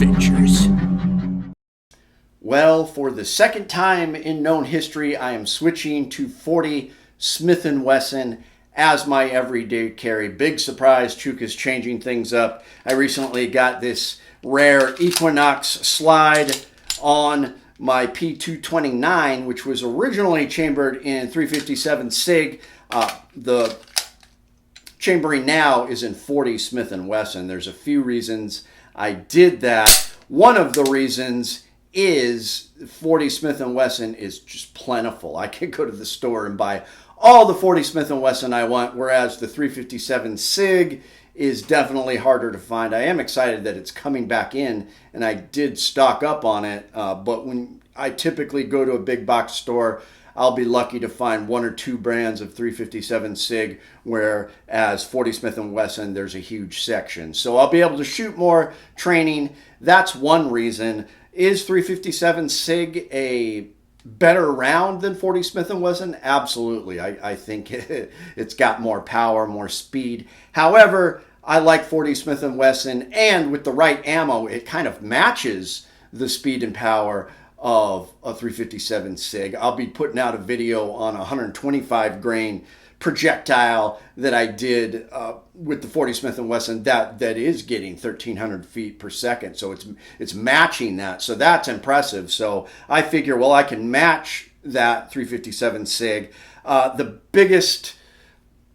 adventures. Well, for the second time in known history, I am switching to 40 Smith & Wesson as my everyday carry. Big surprise, Chuke is changing things up. I recently got this rare Equinox slide on my P229, which was originally chambered in 357 SIG. The chambering now is in 40 Smith & Wesson. There's a few reasons I did that. One of the reasons is 40 Smith & Wesson is just plentiful. I can go to the store and buy all the 40 Smith & Wesson I want, whereas the 357 SIG is definitely harder to find. I am excited that it's coming back in, and I did stock up on it, but when I typically go to a big box store, I'll be lucky to find one or two brands of 357 SIG, whereas 40 Smith & Wesson, there's a huge section. So I'll be able to shoot more training. That's one reason. Is 357 SIG a better round than 40 Smith & Wesson? Absolutely. I think it's got more power, more speed. However, I like 40 Smith & Wesson, and with the right ammo, it kind of matches the speed and power of a 357 SIG. I'll be putting out a video on a 125 grain projectile that I did with the 40 Smith & Wesson that is getting 1,300 feet per second. So it's matching that. So that's impressive. So I figure, well, I can match that 357 SIG. The biggest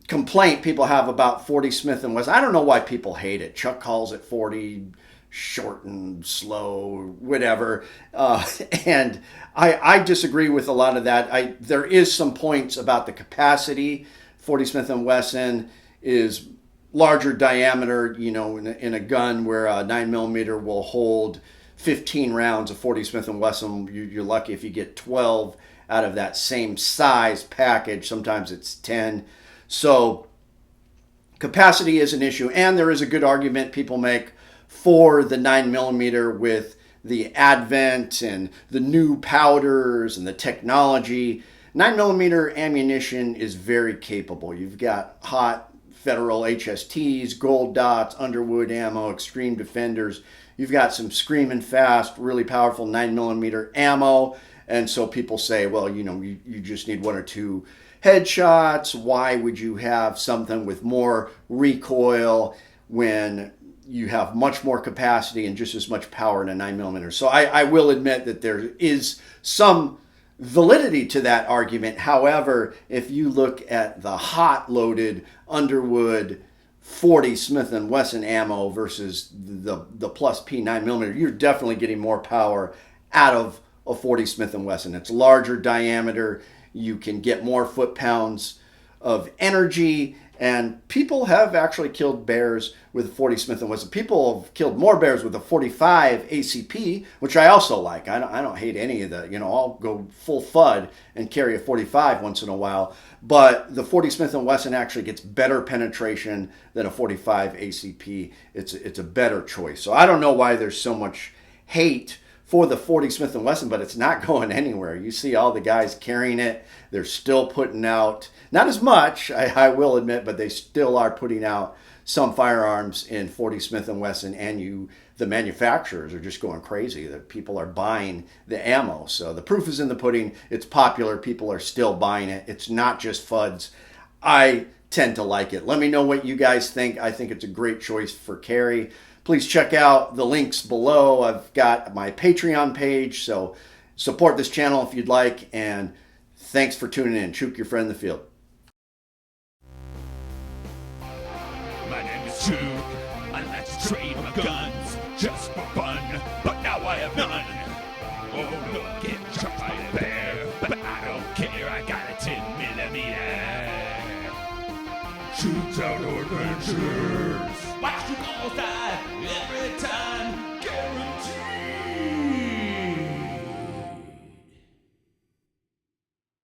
complaint people have about 40 Smith & Wesson, I don't know why people hate it. Chuck calls it 40 short and slow, whatever. And I disagree with a lot of that. There is some points about the capacity. 40 Smith & Wesson is larger diameter, in a gun where a 9mm will hold 15 rounds of 40 Smith & Wesson. You're lucky if you get 12 out of that same size package. Sometimes it's 10. So capacity is an issue. And there is a good argument people make for the 9mm with the advent and the new powders and the technology. 9mm ammunition is very capable. You've got hot Federal HSTs, Gold Dots, Underwood ammo, Extreme Defenders. You've got some screaming fast, really powerful 9mm ammo. And so people say, well, you just need one or two headshots. Why would you have something with more recoil when you have much more capacity and just as much power in a 9mm? So I will admit that there is some validity to that argument. However, if you look at the hot loaded Underwood 40 Smith & Wesson ammo versus the plus P 9mm, you're definitely getting more power out of a 40 Smith & Wesson. It's larger diameter. You can get more foot-pounds of energy. And people have actually killed bears with 40 Smith & Wesson. People have killed more bears with a 45 ACP, which I also like. I don't hate any of that. I'll go full FUD and carry a 45 once in a while. But the 40 Smith & Wesson actually gets better penetration than a 45 ACP. It's a better choice. So I don't know why there's so much hate for the 40 Smith & Wesson, but it's not going anywhere. You see all the guys carrying it. They're still putting out, not as much, I will admit, but they still are putting out some firearms in 40 Smith & Wesson, and the manufacturers are just going crazy. That people are buying the ammo. So the proof is in the pudding. It's popular. People are still buying it. It's not just FUDs. I tend to like it. Let me know what you guys think. I think it's a great choice for carry. Please check out the links below. I've got my Patreon page, so support this channel if you'd like, and thanks for tuning in. Chuke, your friend in the field. My name is Chuke. I like to trade my guns just for fun, but now I have none. Oh, look, get shot by a bear, but I don't care. I got a 10mm. Chuke's Outdoor Adventures. Watch you all die every time.